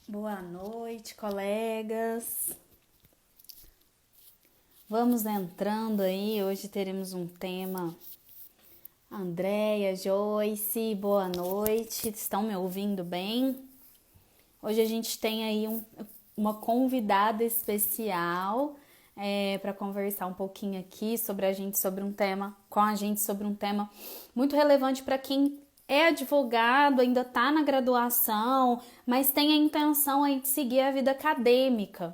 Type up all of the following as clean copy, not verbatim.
Boa noite, colegas. Vamos entrando aí. Hoje teremos um tema. Andréia, Joyce, boa noite. Estão me ouvindo bem? Hoje a gente tem aí uma convidada especial para conversar um pouquinho aqui sobre um tema, com a gente sobre um tema muito relevante para quem é advogado, ainda está na graduação, mas tem a intenção aí de seguir a vida acadêmica.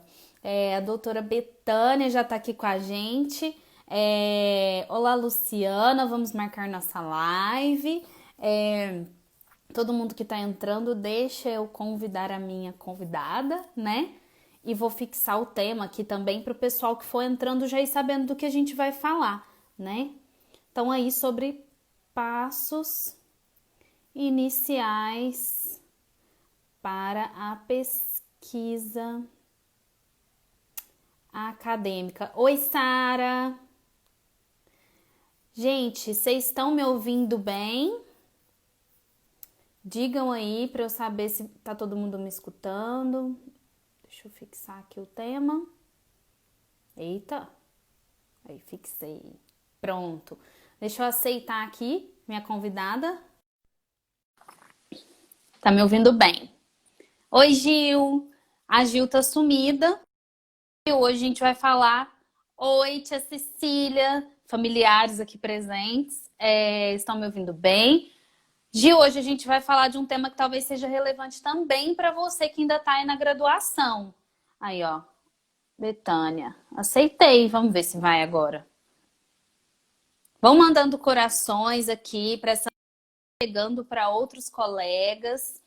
A doutora Betânia já está aqui com a gente. Olá, Luciana, vamos marcar nossa live. Todo mundo que está entrando, deixa eu convidar a minha convidada, né? E vou fixar o tema aqui também para o pessoal que for entrando já ir sabendo do que a gente vai falar, né? Então, aí sobre passos iniciais para a pesquisa acadêmica. Oi, Sara! Gente, vocês estão me ouvindo bem? Digam aí para eu saber se tá todo mundo me escutando. Deixa eu fixar aqui o tema. Eita! Aí, fixei. Pronto. Deixa eu aceitar aqui minha convidada. Tá me ouvindo bem? Oi, Gil! A Gil tá sumida. E hoje a gente vai falar. Oi, tia Cecília, familiares aqui presentes. Estão me ouvindo bem? Gil, hoje a gente vai falar de um tema que talvez seja relevante também para você que ainda está aí na graduação. Aí, ó, Betânia, aceitei. Vamos ver se vai agora. Vão mandando corações aqui, chegando para outros colegas.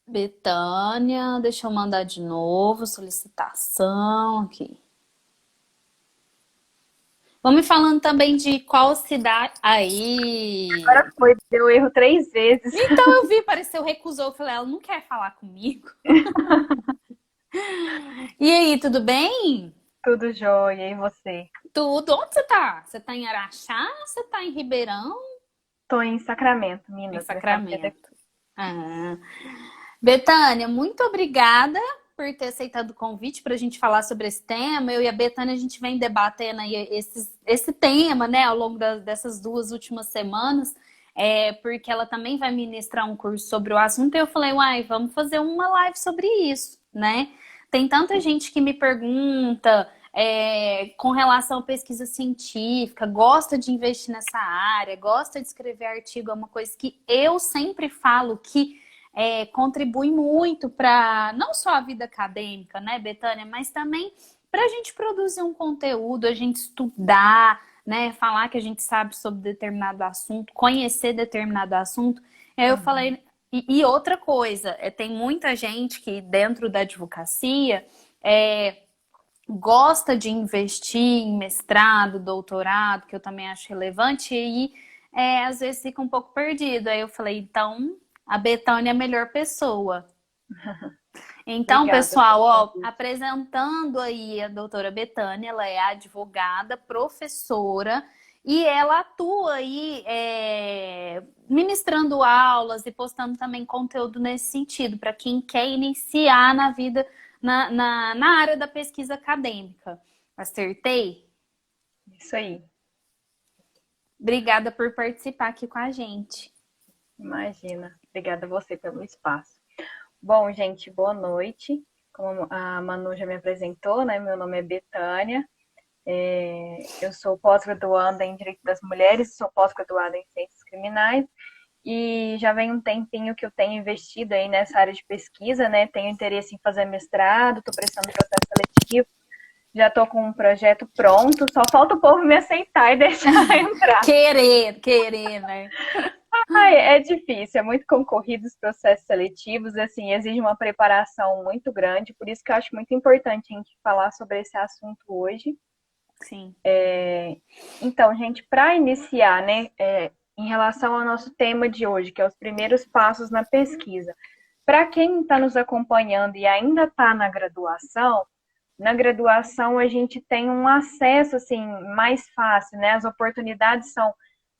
Betânia, deixa eu mandar de novo, solicitação aqui. Vamos me falando também de qual cidade. Aí! Agora foi, deu erro 3 vezes. Então eu vi, pareceu recusou. Eu falei, ela não quer falar comigo. E aí, tudo bem? Tudo jóia, e você? Tudo. Onde você tá? Você tá em Araxá? Você tá em Ribeirão? Tô em Sacramento, Em Minas. Minha família é Sacramento. daqui. Ah. Betânia, muito obrigada por ter aceitado o convite para a gente falar sobre esse tema. Eu e a Betânia, a gente vem debatendo aí esse tema, né, ao longo dessas 2 últimas semanas, porque ela também vai ministrar um curso sobre o assunto. E eu falei, uai, vamos fazer uma live sobre isso, né? Tem tanta gente que me pergunta com relação à pesquisa científica, gosta de investir nessa área, gosta de escrever artigo, é uma coisa que eu sempre falo que contribui muito para não só a vida acadêmica, né, Betânia, mas também para a gente produzir um conteúdo, a gente estudar, né, falar que a gente sabe sobre determinado assunto, conhecer determinado assunto. Aí eu Uhum. falei, e outra coisa, tem muita gente que dentro da advocacia gosta de investir em mestrado, doutorado, que eu também acho relevante, e às vezes fica um pouco perdido. Aí eu falei, então a Betânia é a melhor pessoa. Então, Obrigada pessoal, pelo ó, convite. apresentando aí a doutora Betânia, ela é advogada, professora, e ela atua aí ministrando aulas e postando também conteúdo nesse sentido, para quem quer iniciar na vida, na área da pesquisa acadêmica. Acertei? Isso aí, Obrigada por participar aqui com a gente. imagina. Obrigada a você pelo espaço. Bom, gente, boa noite. Como a Manu já me apresentou, né? Meu nome é Betânia. Eu sou pós-graduanda em Direito das Mulheres, sou pós-graduada em Ciências Criminais e já vem um tempinho que eu tenho investido aí nessa área de pesquisa, né? Tenho interesse em fazer mestrado, estou prestando processo seletivo, já estou com um projeto pronto, só falta o povo me aceitar e deixar entrar. Querer, né? Ai, é difícil, é muito concorrido os processos seletivos, assim, exige uma preparação muito grande, por isso que eu acho muito importante a gente falar sobre esse assunto hoje. Sim. Então, gente, para iniciar, né, em relação ao nosso tema de hoje, que é os primeiros passos na pesquisa. Para quem está nos acompanhando e ainda está na graduação a gente tem um acesso assim mais fácil, né? As oportunidades são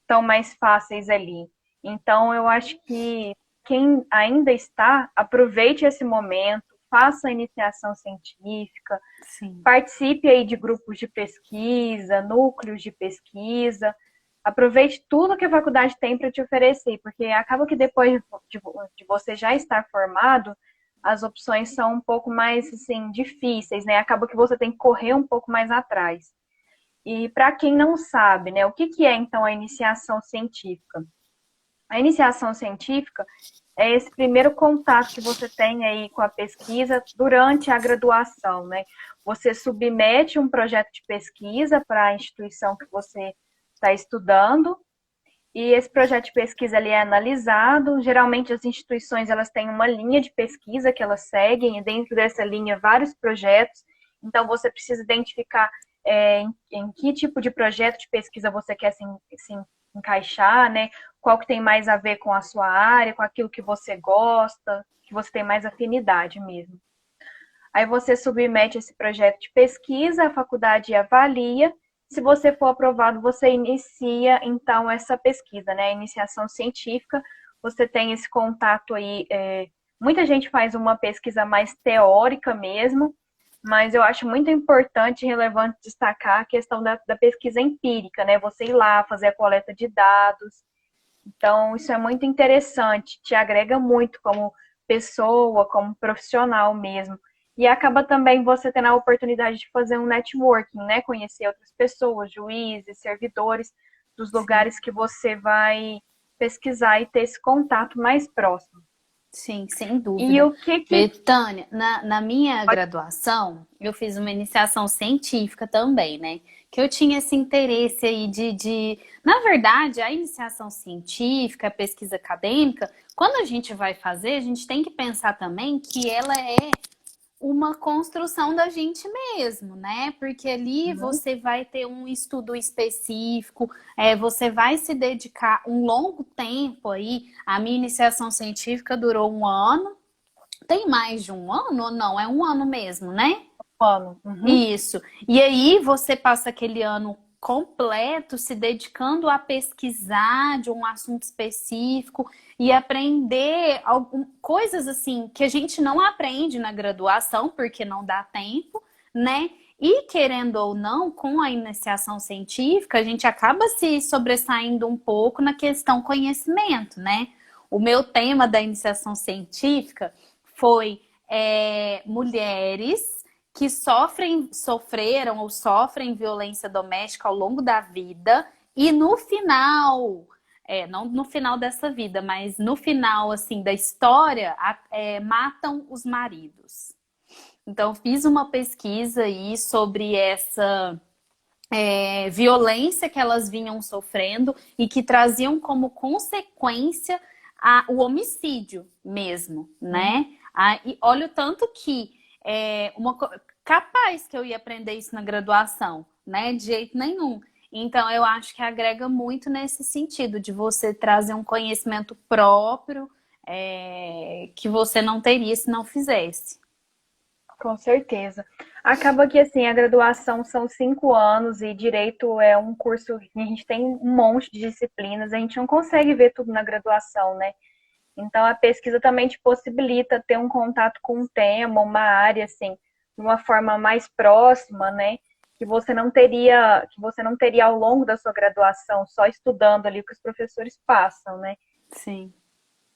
tão mais fáceis ali. Então, eu acho que quem ainda está, aproveite esse momento, faça a iniciação científica, Sim. participe aí de grupos de pesquisa, núcleos de pesquisa, aproveite tudo que a faculdade tem para te oferecer, porque acaba que depois de você já estar formado, as opções são um pouco mais assim, difíceis, né? Acaba que você tem que correr um pouco mais atrás. E para quem não sabe, né, o que é então a iniciação científica? A iniciação científica é esse primeiro contato que você tem aí com a pesquisa durante a graduação, né? Você submete um projeto de pesquisa para a instituição que você está estudando e esse projeto de pesquisa ali é analisado. Geralmente as instituições elas têm uma linha de pesquisa que elas seguem e dentro dessa linha vários projetos. Então você precisa identificar em que tipo de projeto de pesquisa você quer se encaixar, né? Qual que tem mais a ver com a sua área, com aquilo que você gosta, que você tem mais afinidade mesmo. Aí você submete esse projeto de pesquisa, a faculdade avalia. Se você for aprovado, você inicia, então, essa pesquisa, né? A iniciação científica, você tem esse contato aí. Muita gente faz uma pesquisa mais teórica mesmo, mas eu acho muito importante e relevante destacar a questão da pesquisa empírica, né? Você ir lá, fazer a coleta de dados. Então, isso é muito interessante, te agrega muito como pessoa, como profissional mesmo. E acaba também você tendo a oportunidade de fazer um networking, né? Conhecer outras pessoas, juízes, servidores dos lugares que você vai pesquisar e ter esse contato mais próximo. Sim, sem dúvida. E o que Betânia, na minha graduação, eu fiz uma iniciação científica também, né? Que eu tinha esse interesse aí Na verdade, a iniciação científica, a pesquisa acadêmica, quando a gente vai fazer, a gente tem que pensar também que ela é uma construção da gente mesmo, né? Porque ali você vai ter um estudo específico, você vai se dedicar um longo tempo aí. A minha iniciação científica durou 1 ano. Tem mais de 1 ano ou não? É 1 ano mesmo, né? ano? Isso. E aí você passa aquele ano completo se dedicando a pesquisar de um assunto específico e aprender coisas assim que a gente não aprende na graduação porque não dá tempo, né? E querendo ou não, com a iniciação científica, a gente acaba se sobressaindo um pouco na questão conhecimento, né? O meu tema da iniciação científica foi mulheres que sofreram ou sofrem violência doméstica ao longo da vida e no final, não no final dessa vida, mas no final assim da história, matam os maridos. Então fiz uma pesquisa aí sobre essa violência que elas vinham sofrendo e que traziam como consequência o homicídio mesmo, né? E olha o tanto que capaz que eu ia aprender isso na graduação, né? De jeito nenhum. Então, eu acho que agrega muito nesse sentido, de você trazer um conhecimento próprio que você não teria se não fizesse. Com certeza. Acaba que, assim, a graduação são 5 anos e direito é um curso que a gente tem um monte de disciplinas, a gente não consegue ver tudo na graduação, né? Então, a pesquisa também te possibilita ter um contato com um tema, uma área, assim, de uma forma mais próxima, né? Que você não teria ao longo da sua graduação, só estudando ali o que os professores passam, né? Sim.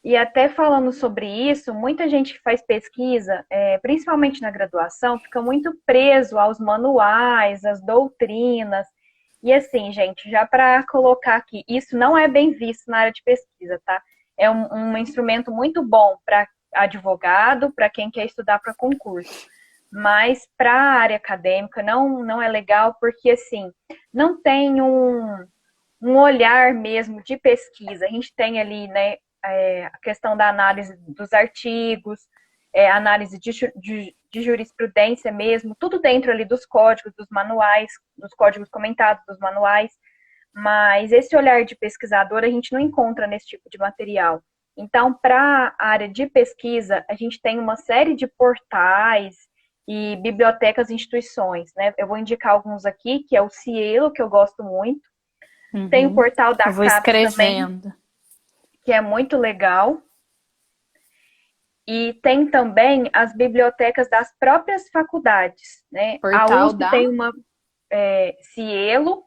E até falando sobre isso, muita gente que faz pesquisa, principalmente na graduação, fica muito preso aos manuais, às doutrinas. E assim, gente, já para colocar aqui, isso não é bem visto na área de pesquisa, tá? É um instrumento muito bom para advogado, para quem quer estudar para concurso. Mas para a área acadêmica não é legal, porque assim, não tem um olhar mesmo de pesquisa. A gente tem ali, né, a questão da análise dos artigos, análise de jurisprudência mesmo, tudo dentro ali dos códigos, dos manuais, dos códigos comentados, dos manuais. Mas esse olhar de pesquisador a gente não encontra nesse tipo de material. Então, para a área de pesquisa, a gente tem uma série de portais e bibliotecas e instituições, né? Eu vou indicar alguns aqui, que é o Cielo, que eu gosto muito. Tem o portal da Eu vou CAPES escrevendo. também, que é muito legal. E tem também as bibliotecas das próprias faculdades, né? A Portal USP da? tem uma Cielo,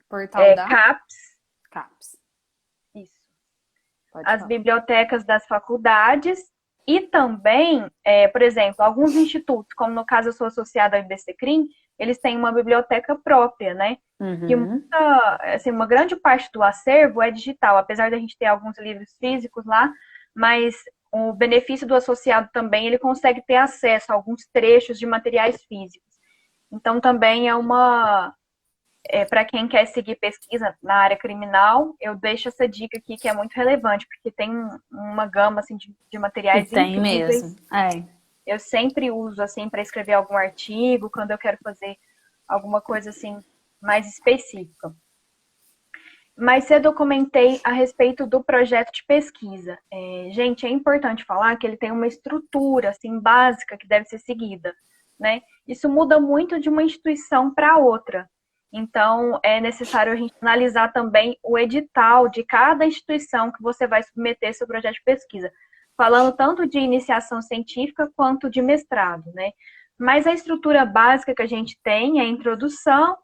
Portal da? CAPES, CAPES. isso. Pode As falar. bibliotecas das faculdades e também, por exemplo, alguns institutos, como no caso eu sou associada ao IBCCRIM, eles têm uma biblioteca própria, né? Que Uhum. assim, uma grande parte do acervo é digital, apesar da gente ter alguns livros físicos lá, mas o benefício do associado também, ele consegue ter acesso a alguns trechos de materiais físicos. Então, também para quem quer seguir pesquisa na área criminal, eu deixo essa dica aqui que é muito relevante, porque tem uma gama assim, de E materiais tem mesmo. incríveis. É. Eu sempre uso assim para escrever algum artigo, quando eu quero fazer alguma coisa assim mais específica. Mais cedo eu comentei a respeito do projeto de pesquisa. Gente, é importante falar que ele tem uma estrutura assim básica que deve ser seguida, né? Isso muda muito de uma instituição para outra. Então, é necessário a gente analisar também o edital de cada instituição que você vai submeter seu projeto de pesquisa, falando tanto de iniciação científica quanto de mestrado, né? Mas a estrutura básica que a gente tem é a introdução,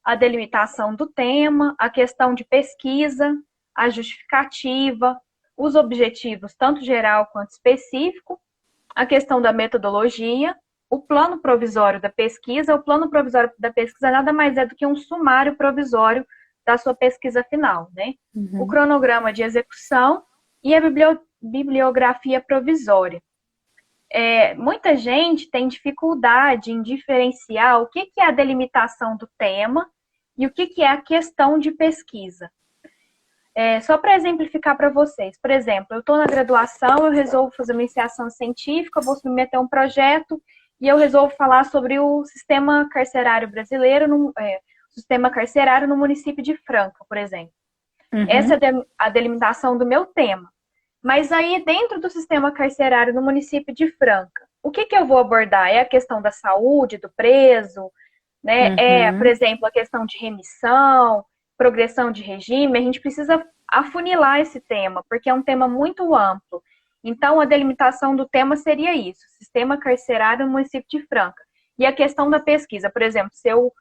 a delimitação do tema, a questão de pesquisa, a justificativa, os objetivos, tanto geral quanto específico, a questão da metodologia, o plano provisório da pesquisa. O plano provisório da pesquisa nada mais é do que um sumário provisório da sua pesquisa final, né? O Uhum. cronograma de execução e a bibliografia provisória. Muita gente tem dificuldade em diferenciar o que é a delimitação do tema e o que é a questão de pesquisa. Só para exemplificar para vocês, por exemplo, eu estou na graduação, eu resolvo fazer uma iniciação científica, vou submeter um projeto e eu resolvo falar sobre o sistema carcerário brasileiro, sistema carcerário no município de Franca, por exemplo. Essa Uhum. é a delimitação do meu tema. Mas aí, dentro do sistema carcerário no município de Franca, o que eu vou abordar? É a questão da saúde do preso, né? Por Uhum. exemplo, a questão de remissão, progressão de regime. A gente precisa afunilar esse tema, porque é um tema muito amplo. Então, a delimitação do tema seria isso: sistema carcerário no município de Franca. E a questão da pesquisa, por exemplo, se eu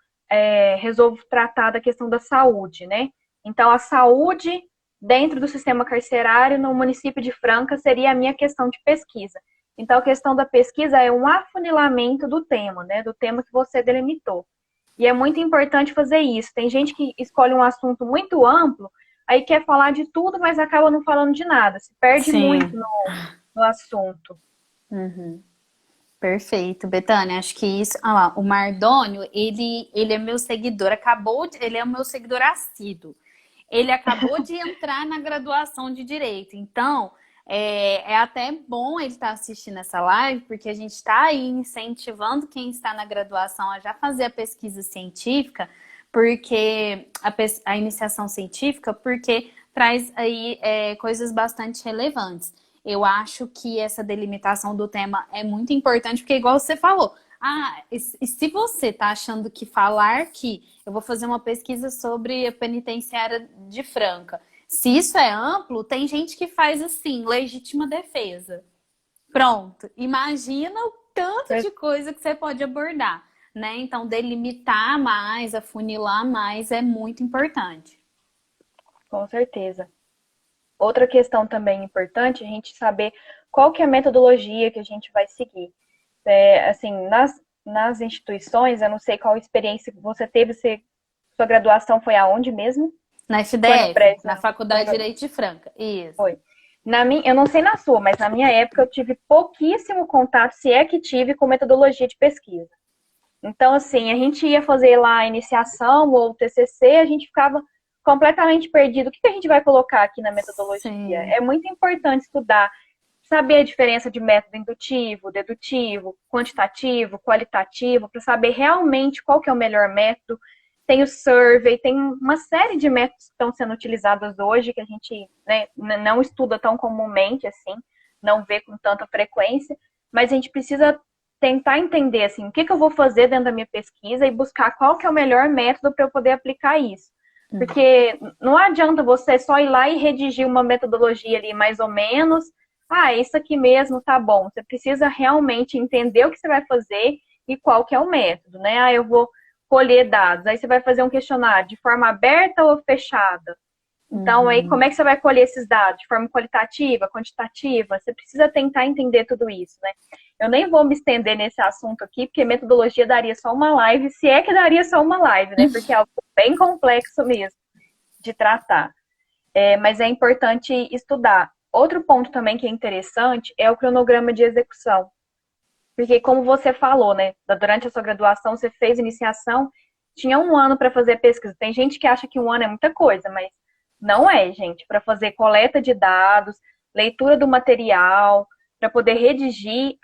resolvo tratar da questão da saúde, né? Então, a saúde dentro do sistema carcerário no município de Franca seria a minha questão de pesquisa. Então, a questão da pesquisa é um afunilamento do tema, né? Do tema que você delimitou. E é muito importante fazer isso. Tem gente que escolhe um assunto muito amplo, aí quer falar de tudo, mas acaba não falando de nada. Se perde muito Sim. no assunto. Uhum. Perfeito, Betânia. Acho que isso. Ah lá, o Mardônio, ele é meu seguidor, ele é o meu seguidor assíduo. Ele acabou de entrar na graduação de Direito. Então, é até bom ele estar assistindo essa live, porque a gente está aí incentivando quem está na graduação a já fazer a pesquisa científica, porque a iniciação científica, porque traz aí coisas bastante relevantes. Eu acho que essa delimitação do tema é muito importante, porque igual você falou, e se você está achando que falar que eu vou fazer uma pesquisa sobre a penitenciária de Franca, se isso é amplo, tem gente que faz assim, legítima defesa. Pronto, imagina o tanto de coisa que você pode abordar, né? Então, delimitar mais, afunilar mais é muito importante. Com certeza. Outra questão também importante é a gente saber qual que é a metodologia que a gente vai seguir. Assim, nas instituições, eu não sei qual experiência que você teve, sua graduação foi aonde mesmo? Na Foi no FDF, prédio? na Faculdade de Direito de Franca. Isso. Foi. Eu não sei na sua, mas na minha época eu tive pouquíssimo contato, se é que tive, com metodologia de pesquisa. Então, assim, a gente ia fazer lá a iniciação ou o TCC, a gente ficava completamente perdido. O que a gente vai colocar aqui na metodologia? Sim. É muito importante estudar, saber a diferença de método indutivo, dedutivo, quantitativo, qualitativo, para saber realmente qual que é o melhor método. Tem o survey, tem uma série de métodos que estão sendo utilizados hoje, que a gente, né, não estuda tão comumente assim, não vê com tanta frequência, mas a gente precisa tentar entender assim, o que eu vou fazer dentro da minha pesquisa e buscar qual que é o melhor método para eu poder aplicar isso. Porque não adianta você só ir lá e redigir uma metodologia ali mais ou menos, ah, isso aqui mesmo tá bom. Você precisa realmente entender o que você vai fazer e qual que é o método, né? Ah, eu vou colher dados. Aí você vai fazer um questionário de forma aberta ou fechada? Então, aí, como Uhum. é que você vai colher esses dados? De forma qualitativa, quantitativa? Você precisa tentar entender tudo isso, né? Eu nem vou me estender nesse assunto aqui, porque metodologia daria só uma live, se é que daria só uma live, né? Porque é algo bem complexo mesmo de tratar. Mas é importante estudar. Outro ponto também que é interessante é o cronograma de execução. Porque, como você falou, né? Durante a sua graduação, você fez iniciação, tinha um ano para fazer pesquisa. Tem gente que acha que um ano é muita coisa, mas não é, gente. Para fazer coleta de dados, leitura do material, para poder redigir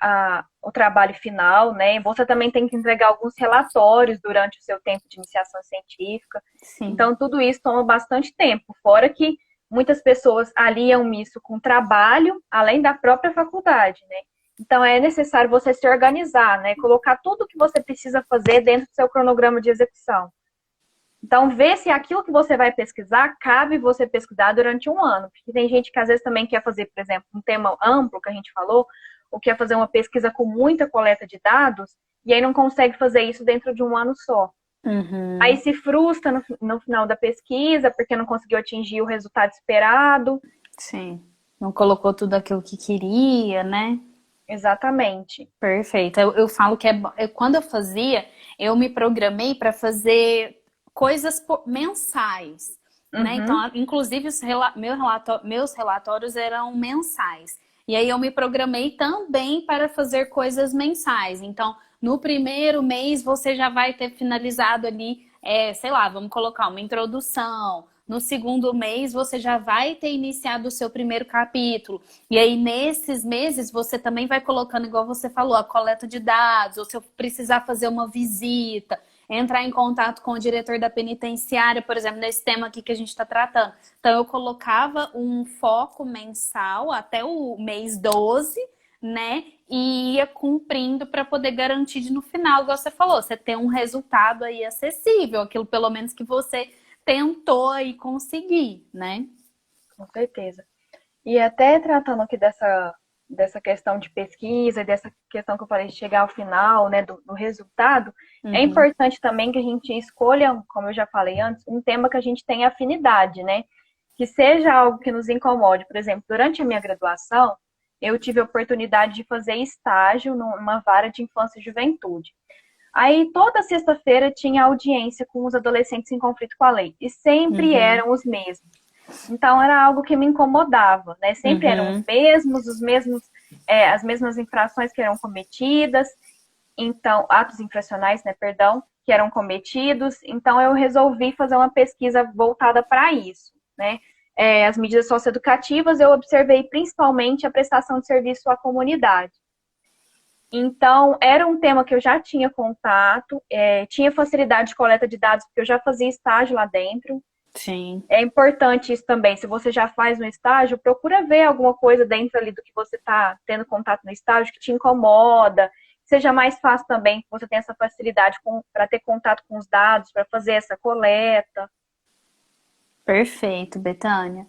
o trabalho final, né? Você também tem que entregar alguns relatórios durante o seu tempo de iniciação científica. Sim. Então, tudo isso toma bastante tempo. Fora que muitas pessoas aliam isso com trabalho, além da própria faculdade, né? Então, é necessário você se organizar, né? Colocar tudo o que você precisa fazer dentro do seu cronograma de execução. Então, ver se aquilo que você vai pesquisar cabe você pesquisar durante um ano. Porque tem gente que às vezes também quer fazer, por exemplo, um tema amplo que a gente falou, ou quer fazer uma pesquisa com muita coleta de dados, e aí não consegue fazer isso dentro de um ano só. Aí Uhum. se frustra no final da pesquisa, porque não conseguiu atingir o resultado esperado. Sim. Não colocou tudo aquilo que queria, né? Exatamente. Perfeito. Eu falo que quando eu fazia, eu me programei para fazer coisas mensais, né? Uhum. Então, inclusive, meus relatórios eram mensais. E aí eu me programei também para fazer coisas mensais. Então, no primeiro mês você já vai ter finalizado ali, sei lá, vamos colocar uma introdução. No segundo mês você já vai ter iniciado o seu primeiro capítulo. E aí, nesses meses, você também vai colocando, igual você falou, a coleta de dados, ou se eu precisar fazer uma visita, entrar em contato com o diretor da penitenciária, por exemplo, nesse tema aqui que a gente está tratando. Então, eu colocava um foco mensal até o mês 12, né? E ia cumprindo para poder garantir de no final, igual você falou, você ter um resultado aí acessível, aquilo pelo menos que você tentou aí conseguir, né? Com certeza. E até tratando aqui dessa questão de pesquisa, dessa questão que eu falei de chegar ao final, né, do resultado, é Uhum. importante também que a gente escolha, como eu já falei antes, um tema que a gente tenha afinidade, né? Que seja algo que nos incomode. Por exemplo, durante a minha graduação, eu tive a oportunidade de fazer estágio numa vara de infância e juventude. Aí toda sexta-feira tinha audiência com os adolescentes em conflito com a lei, e sempre Uhum. eram os mesmos. Então era algo que me incomodava, né? Sempre eram Uhum. os mesmos, as mesmas infrações que eram cometidas, então atos infracionais, né? Perdão, que eram cometidos. Então eu resolvi fazer uma pesquisa voltada para isso, né? As medidas socioeducativas eu observei principalmente a prestação de serviço à comunidade. Então, era um tema que eu já tinha contato, tinha facilidade de coleta de dados, porque eu já fazia estágio lá dentro. Sim. É importante isso também. Se você já faz um estágio, procura ver alguma coisa dentro ali do que você está tendo contato no estágio que te incomoda. Seja mais fácil também, que você tenha essa facilidade para ter contato com os dados, para fazer essa coleta. Perfeito, Betânia.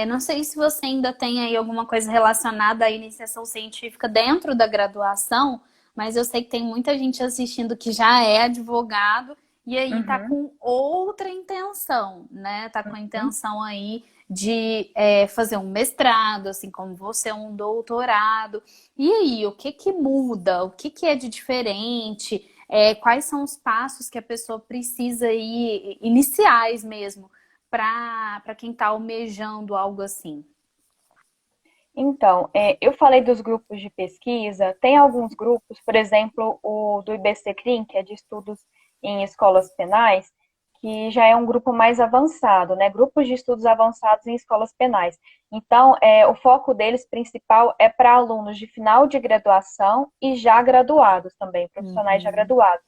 Não sei se você ainda tem aí alguma coisa relacionada à iniciação científica dentro da graduação, mas eu sei que tem muita gente assistindo que já é advogado e aí tá Uhum, com outra intenção, né? Tá com a uhum. intenção aí de fazer um mestrado, assim como você, um doutorado. E aí, o que que muda? O que que é de diferente? Quais são os passos que a pessoa precisa ir, iniciais mesmo? Para quem está almejando algo assim? Então, eu falei dos grupos de pesquisa. Tem alguns grupos, por exemplo, o do IBC-CRIM, que é de estudos em escolas penais, que já é um grupo mais avançado, né? Grupos de estudos avançados em escolas penais. Então, o foco deles principal é para alunos de final de graduação e já graduados também, profissionais já Uhum. graduados.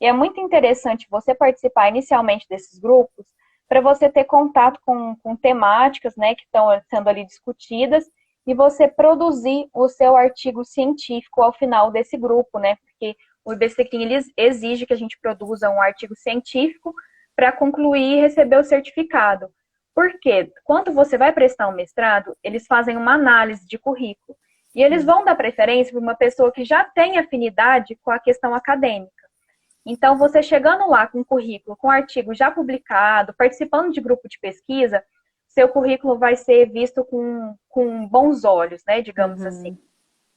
E é muito interessante você participar inicialmente desses grupos para você ter contato com temáticas, né, que estão sendo ali discutidas e você produzir o seu artigo científico ao final desse grupo, né? Porque o IBCCRIM ele exige que a gente produza um artigo científico para concluir e receber o certificado. Porque quando você vai prestar um mestrado, eles fazem uma análise de currículo. E eles vão dar preferência para uma pessoa que já tem afinidade com a questão acadêmica. Então, você chegando lá com um currículo, com um artigo já publicado, participando de grupo de pesquisa, seu currículo vai ser visto com bons olhos, né, digamos assim.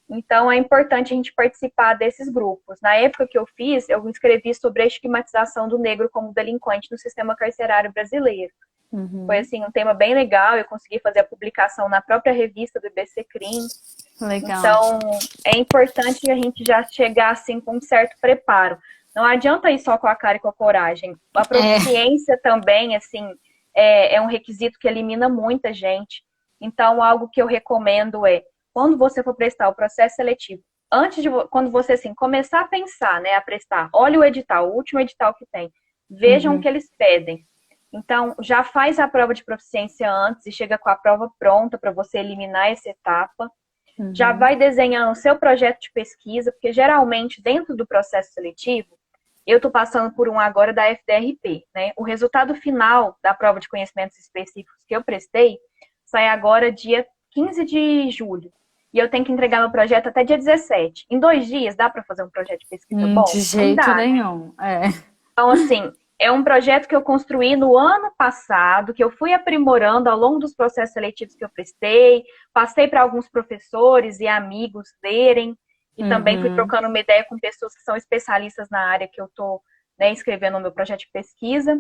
Então, é importante a gente participar desses grupos. Na época que eu fiz, eu me inscrevi sobre a estigmatização do negro como delinquente no sistema carcerário brasileiro. Foi, assim, um tema bem legal, eu consegui fazer a publicação na própria revista do IBC Crim. Legal. Então, é importante a gente já chegar, assim, com um certo preparo. Não adianta ir só com a cara e com a coragem. A proficiência também, assim, é um requisito que elimina muita gente. Então, algo que eu recomendo é, quando você for prestar o processo seletivo, quando você, assim, começar a pensar, né, a prestar, olha o edital, o último edital que tem, vejam o que eles pedem. Então, já faz a prova de proficiência antes e chega com a prova pronta para você eliminar essa etapa. Já vai desenhando o seu projeto de pesquisa, porque geralmente, dentro do processo seletivo, eu estou passando por um agora da FDRP, né? O resultado final da prova de conhecimentos específicos que eu prestei sai agora dia 15 de julho. E eu tenho que entregar meu projeto até dia 17. Em 2 dias, dá para fazer um projeto de pesquisa bom? De jeito Não dá, nenhum. Então, assim, é um projeto que eu construí no ano passado, que eu fui aprimorando ao longo dos processos seletivos que eu prestei, passei para alguns professores e amigos lerem, e também fui trocando uma ideia com pessoas que são especialistas na área que eu estou, né, escrevendo o meu projeto de pesquisa.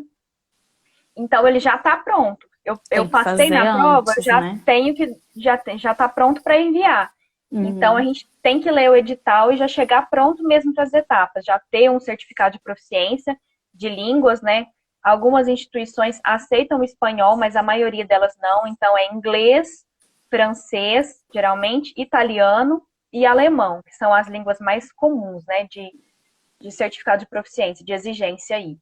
Então, ele já está pronto. Eu passei na prova, antes, já né? tenho que já está pronto para enviar. Então, a gente tem que ler o edital e já chegar pronto mesmo para as etapas, já ter um certificado de proficiência de línguas, né? Algumas instituições aceitam o espanhol, mas a maioria delas não. Então, é inglês, francês, geralmente, italiano e alemão, que são as línguas mais comuns, né? De certificado de proficiência, de exigência aí.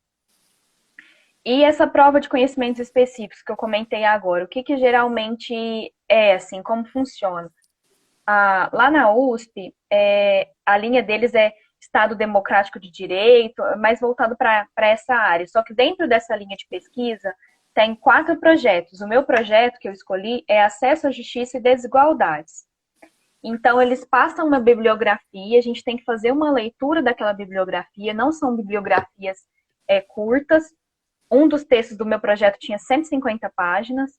E essa prova de conhecimentos específicos que eu comentei agora, o que geralmente é, assim, como funciona? Lá na USP, a linha deles é Estado Democrático de Direito, mais voltado para essa área. Só que dentro dessa linha de pesquisa, tem 4 projetos. O meu projeto que eu escolhi é Acesso à Justiça e Desigualdades. Então, eles passam uma bibliografia, a gente tem que fazer uma leitura daquela bibliografia, não são bibliografias curtas. Um dos textos do meu projeto tinha 150 páginas.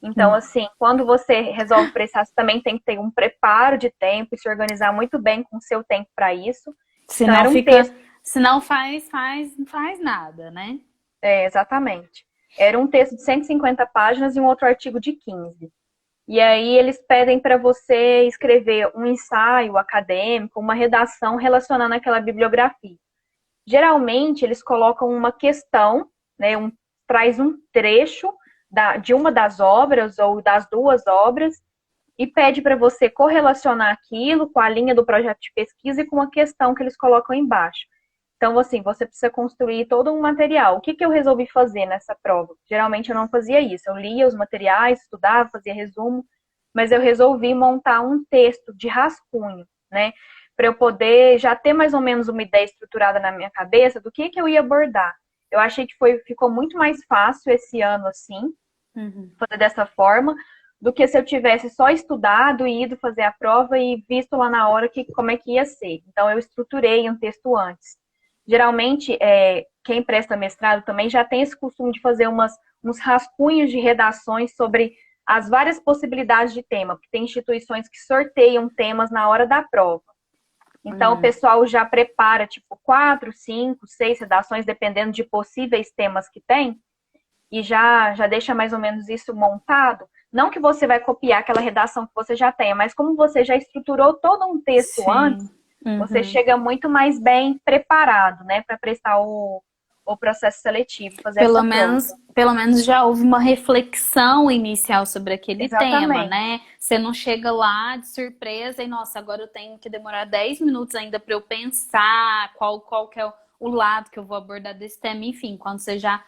Então, assim, quando você resolve prestar, você também tem que ter um preparo de tempo e se organizar muito bem com o seu tempo para isso. Senão então, era um fica. texto... Senão não faz nada, né? Exatamente. Era um texto de 150 páginas e um outro artigo de 15. E aí eles pedem para você escrever um ensaio acadêmico, uma redação relacionando aquela bibliografia. Geralmente, eles colocam uma questão, né, traz um trecho de uma das obras ou das 2 obras e pede para você correlacionar aquilo com a linha do projeto de pesquisa e com a questão que eles colocam embaixo. Então, assim, você precisa construir todo um material. O que eu resolvi fazer nessa prova? Geralmente eu não fazia isso. Eu lia os materiais, estudava, fazia resumo, mas eu resolvi montar um texto de rascunho, né? Para eu poder já ter mais ou menos uma ideia estruturada na minha cabeça do que eu ia abordar. Eu achei que ficou muito mais fácil esse ano, assim, fazer dessa forma, do que se eu tivesse só estudado e ido fazer a prova e visto lá na hora como é que ia ser. Então, eu estruturei um texto antes. Geralmente, quem presta mestrado também já tem esse costume de fazer uns rascunhos de redações sobre as várias possibilidades de tema, porque tem instituições que sorteiam temas na hora da prova. Então, o pessoal já prepara, tipo, 4, 5, 6 redações, dependendo de possíveis temas que tem, e já deixa mais ou menos isso montado. Não que você vai copiar aquela redação que você já tenha, mas como você já estruturou todo um texto antes, você chega muito mais bem preparado, né, para prestar o processo seletivo, fazer essa prova. Pelo menos já houve uma reflexão inicial sobre aquele tema, né? Você não chega lá de surpresa e, nossa, agora eu tenho que demorar 10 minutos ainda para eu pensar qual que é o lado que eu vou abordar desse tema. Enfim, quando você já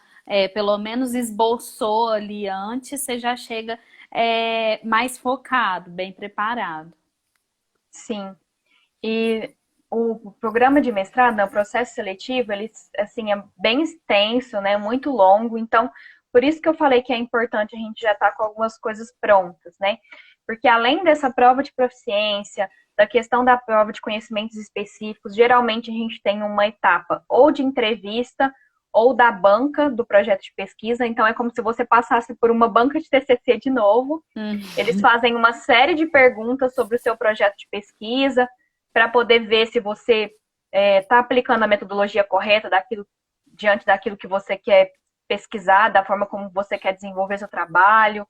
pelo menos esboçou ali antes, você já chega mais focado, bem preparado. Sim. E o programa de mestrado, né, o processo seletivo, ele assim, é bem extenso, né, muito longo. Então, Por isso que eu falei que é importante a gente já estar com algumas coisas prontas, né? Porque além dessa prova de proficiência, da questão da prova de conhecimentos específicos, geralmente a gente tem uma etapa ou de entrevista ou da banca do projeto de pesquisa. Então é como se você passasse por uma banca de TCC de novo. Eles fazem uma série de perguntas sobre o seu projeto de pesquisa para poder ver se você está aplicando a metodologia correta diante daquilo que você quer pesquisar, da forma como você quer desenvolver seu trabalho,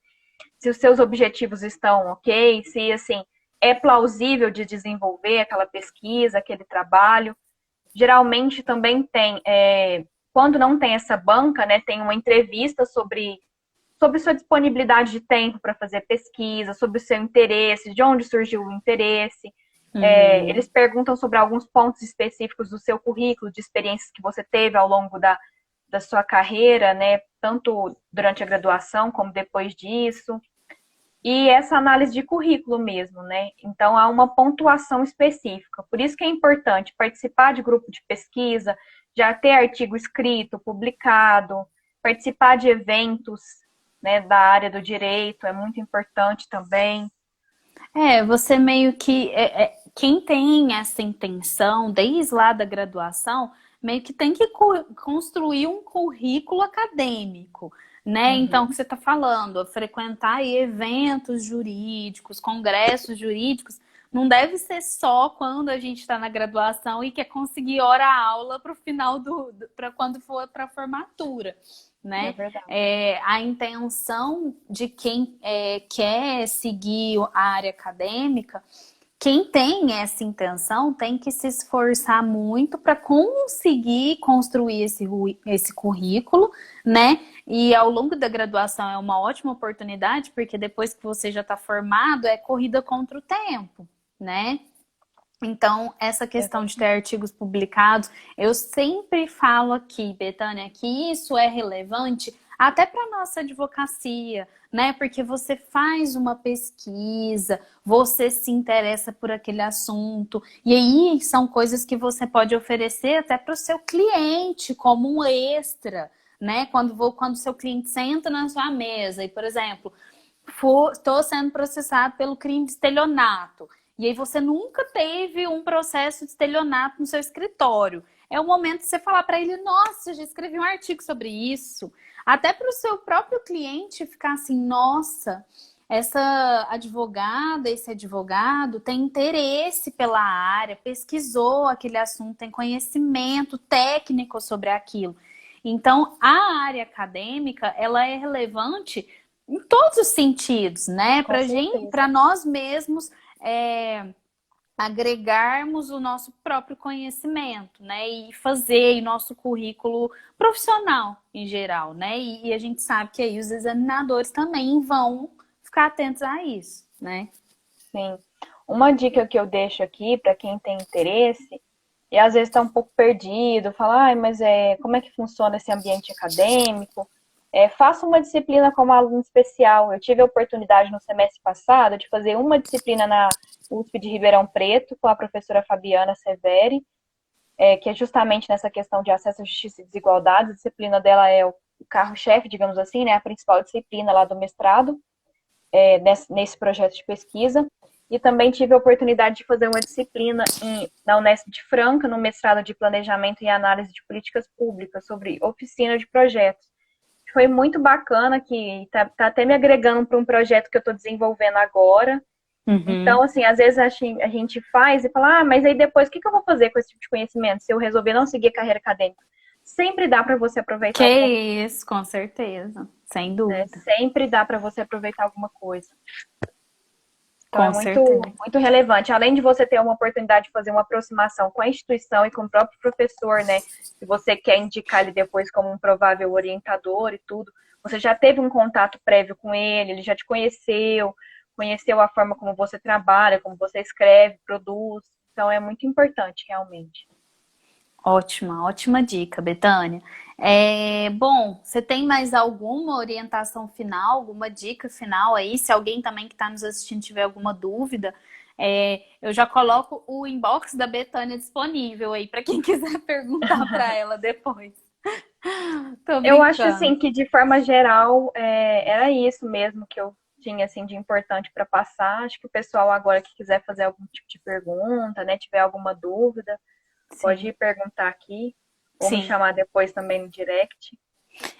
se os seus objetivos estão ok, se assim é plausível de desenvolver aquela pesquisa, aquele trabalho. Geralmente também tem, quando não tem essa banca, né, tem uma entrevista sobre sua disponibilidade de tempo para fazer pesquisa, sobre o seu interesse, de onde surgiu o interesse. Eles perguntam sobre alguns pontos específicos do seu currículo, de experiências que você teve ao longo da sua carreira, né, tanto durante a graduação como depois disso. E essa análise de currículo mesmo, né? Então, há uma pontuação específica. Por isso que é importante participar de grupo de pesquisa, já ter artigo escrito, publicado, participar de eventos, né, da área do direito, é muito importante também. Você meio que. Quem tem essa intenção, desde lá da graduação, meio que tem que construir um currículo acadêmico, né? Então, o que você está falando, frequentar aí eventos jurídicos, congressos jurídicos, não deve ser só quando a gente está na graduação e quer conseguir hora-aula para o final para quando for para a formatura, né? É verdade. A intenção de quem quer seguir a área acadêmica, quem tem essa intenção tem que se esforçar muito para conseguir construir esse currículo, né? E ao longo da graduação é uma ótima oportunidade, porque depois que você já está formado, é corrida contra o tempo, né? Então, essa questão de ter artigos publicados, eu sempre falo aqui, Betânia, que isso é relevante até para a nossa advocacia, né? Porque você faz uma pesquisa, você se interessa por aquele assunto, e aí são coisas que você pode oferecer até para o seu cliente, como um extra, né? Quando o seu cliente senta na sua mesa e, por exemplo, estou sendo processado pelo crime de estelionato. E aí você nunca teve um processo de estelionato no seu escritório. É o momento de você falar para ele, nossa, eu já escrevi um artigo sobre isso. Até para o seu próprio cliente ficar assim, nossa, essa advogada, esse advogado tem interesse pela área, pesquisou aquele assunto, tem conhecimento técnico sobre aquilo. Então, a área acadêmica, ela é relevante em todos os sentidos, né? Para nós mesmos agregarmos o nosso próprio conhecimento, né? E fazer o nosso currículo profissional em geral, né? E a gente sabe que aí os examinadores também vão ficar atentos a isso, né? Sim. Uma dica que eu deixo aqui para quem tem interesse, e às vezes está um pouco perdido, fala, mas como é que funciona esse ambiente acadêmico? Faça uma disciplina como aluno especial. Eu tive a oportunidade no semestre passado de fazer uma disciplina na USP de Ribeirão Preto com a professora Fabiana Severi, que é justamente nessa questão de acesso à justiça e desigualdade. A disciplina dela é o carro-chefe, digamos assim, né, a principal disciplina lá do mestrado, nesse projeto de pesquisa. E também tive a oportunidade de fazer uma disciplina na Unesp de Franca, no mestrado de Planejamento e Análise de Políticas Públicas, sobre oficina de projetos. Foi muito bacana, que tá até me agregando para um projeto que eu estou desenvolvendo agora. Então, assim, às vezes a gente faz e fala, mas aí depois o que eu vou fazer com esse tipo de conhecimento se eu resolver não seguir a carreira acadêmica? Sempre dá para você aproveitar. Que isso, com certeza, sem dúvida. Sempre dá para você aproveitar alguma coisa. Então, com certeza. Muito relevante. Além de você ter uma oportunidade de fazer uma aproximação com a instituição e com o próprio professor, né? Se você quer indicar ele depois como um provável orientador e tudo, você já teve um contato prévio com ele já te conheceu a forma como você trabalha, como você escreve, produz. Então, é muito importante, realmente. Ótima dica, Betânia. Bom, você tem mais alguma orientação final, alguma dica final aí? Se alguém também que está nos assistindo tiver alguma dúvida, eu já coloco o inbox da Betânia disponível aí para quem quiser perguntar para ela depois. Tô Eu acho brincando. assim que de forma geral era isso mesmo que eu tinha assim de importante para passar. Acho que o pessoal agora que quiser fazer algum tipo de pergunta, né, tiver alguma dúvida, pode Sim, ir perguntar aqui ou me sim. chamar depois também no direct.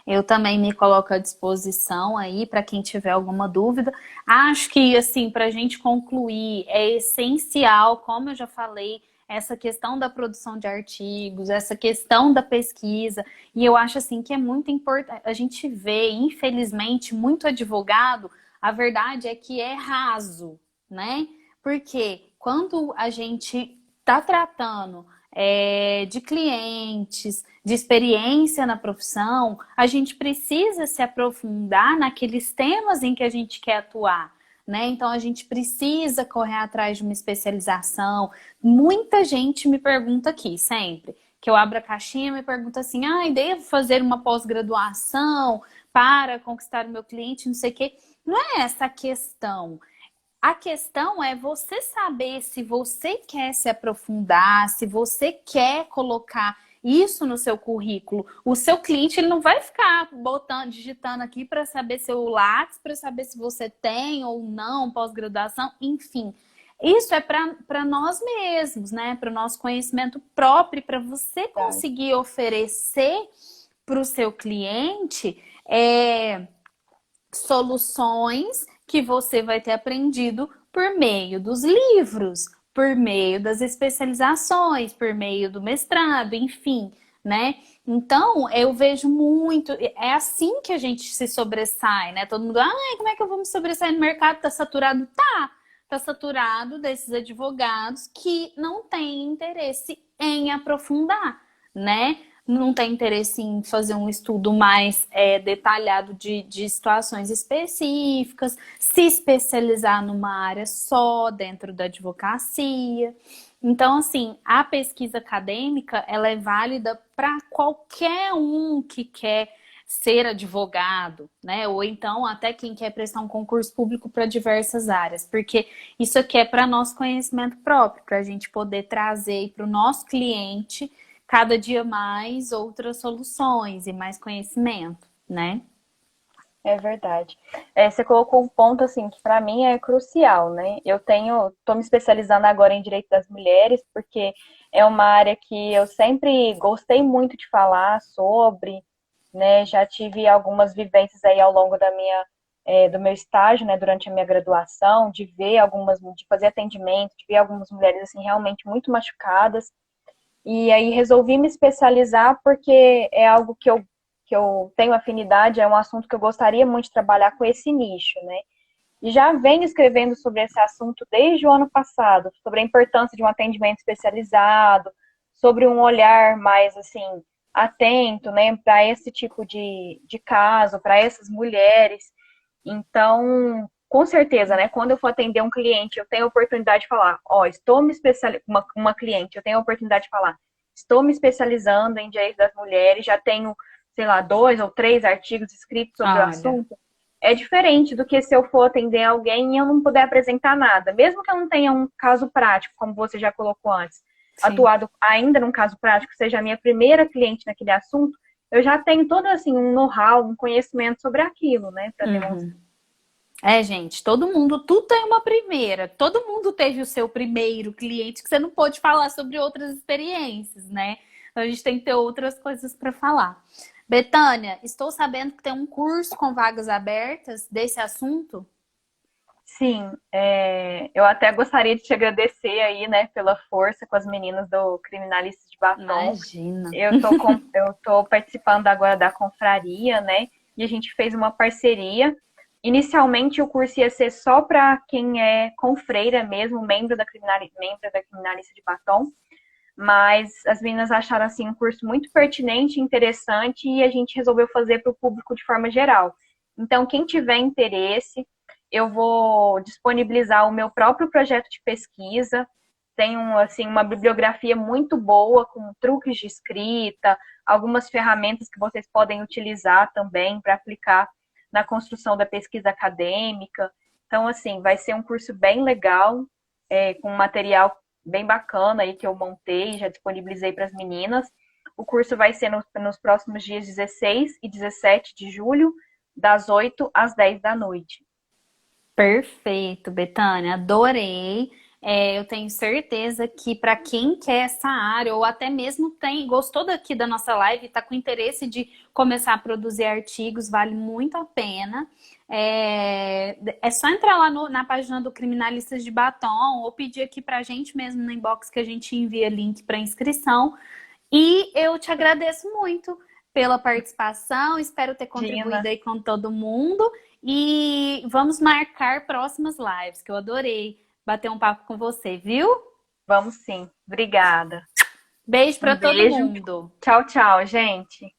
Eu também me coloco à disposição aí para quem tiver alguma dúvida. Acho que, assim, para a gente concluir, é essencial, como eu já falei, essa questão da produção de artigos, essa questão da pesquisa. E eu acho, assim, que é muito importante. A gente vê, infelizmente, muito advogado, a verdade é que é raso, né? Porque quando a gente está tratando de clientes, de experiência na profissão, a gente precisa se aprofundar naqueles temas em que a gente quer atuar. Né? Então a gente precisa correr atrás de uma especialização. Muita gente me pergunta aqui sempre, que eu abro a caixinha e me pergunta assim: devo fazer uma pós-graduação para conquistar o meu cliente, não sei o quê. Não é essa a questão. A questão é você saber se você quer se aprofundar, se você quer colocar isso no seu currículo. O seu cliente ele não vai ficar botando, digitando aqui para saber seu Lattes, para saber se você tem ou não pós-graduação, enfim. Isso é para nós mesmos, né? Para o nosso conhecimento próprio, para você Verdade. conseguir oferecer para o seu cliente soluções que você vai ter aprendido por meio dos livros, por meio das especializações, por meio do mestrado, enfim, né? Então, eu vejo muito, é assim que a gente se sobressai, né? Todo mundo, como é que eu vou me sobressair no mercado? Tá saturado? Tá saturado desses advogados que não têm interesse em aprofundar, né? Não tem interesse em fazer um estudo mais detalhado de situações específicas, se especializar numa área só dentro da advocacia. Então, assim, a pesquisa acadêmica, ela é válida para qualquer um que quer ser advogado, né? Ou então até quem quer prestar um concurso público para diversas áreas, porque isso aqui é para nosso conhecimento próprio, para a gente poder trazer para o nosso cliente cada dia mais outras soluções e mais conhecimento, né? É verdade. Você colocou um ponto assim que para mim é crucial, né? Tô me especializando agora em direito das mulheres porque é uma área que eu sempre gostei muito de falar sobre, né? Já tive algumas vivências aí ao longo do meu estágio, né? Durante a minha graduação, de fazer atendimento, de ver algumas mulheres assim realmente muito machucadas. E aí resolvi me especializar porque é algo que eu tenho afinidade, é um assunto que eu gostaria muito de trabalhar com esse nicho, né? E já venho escrevendo sobre esse assunto desde o ano passado, sobre a importância de um atendimento especializado, sobre um olhar mais assim atento, né, para esse tipo de caso, para essas mulheres. Então, com certeza, né, quando eu for atender um cliente, eu tenho a oportunidade de falar, ó, estou me especializando, uma cliente, eu tenho a oportunidade de falar, estou me especializando em direitos das mulheres, já tenho, sei lá, 2 ou 3 artigos escritos sobre o Olha, assunto. É diferente do que se eu for atender alguém e eu não puder apresentar nada, mesmo que eu não tenha um caso prático, como você já colocou antes, sim. atuado ainda num caso prático, seja a minha primeira cliente naquele assunto, eu já tenho todo assim um know-how, um conhecimento sobre aquilo, né, para demonstrar. Uhum. Gente, todo mundo, tudo tem uma primeira. Todo mundo teve o seu primeiro cliente que você não pôde falar sobre outras experiências, né? Então a gente tem que ter outras coisas para falar. Betânia, estou sabendo que tem um curso com vagas abertas desse assunto. Sim, eu até gostaria de te agradecer aí, né, pela força com as meninas do Criminalistas de Batom. Imagina. Eu tô participando agora da confraria, né, e a gente fez uma parceria. Inicialmente o curso ia ser só para quem é confreira mesmo, membro da Criminalista de Batom, mas as meninas acharam assim um curso muito pertinente, interessante e a gente resolveu fazer para o público de forma geral. Então, quem tiver interesse, eu vou disponibilizar o meu próprio projeto de pesquisa. Tem assim, uma bibliografia muito boa com truques de escrita, algumas ferramentas que vocês podem utilizar também para aplicar na construção da pesquisa acadêmica. Então, assim, vai ser um curso bem legal, com material bem bacana aí que eu montei, já disponibilizei para as meninas. O curso vai ser nos próximos dias 16 e 17 de julho, das 8 às 10 da noite. Perfeito, Betânia, adorei. Eu tenho certeza que para quem quer essa área, ou até mesmo gostou daqui da nossa live, está com interesse de começar a produzir artigos, vale muito a pena. É só entrar lá na página do Criminalistas de Batom ou pedir aqui para a gente mesmo no inbox que a gente envia link para inscrição. E eu te agradeço muito pela participação, espero ter contribuído Gina, aí com todo mundo. E vamos marcar próximas lives, que eu adorei bater um papo com você, viu? vamos sim. Obrigada. Beijo para Um todo beijo. mundo. Tchau, tchau, gente.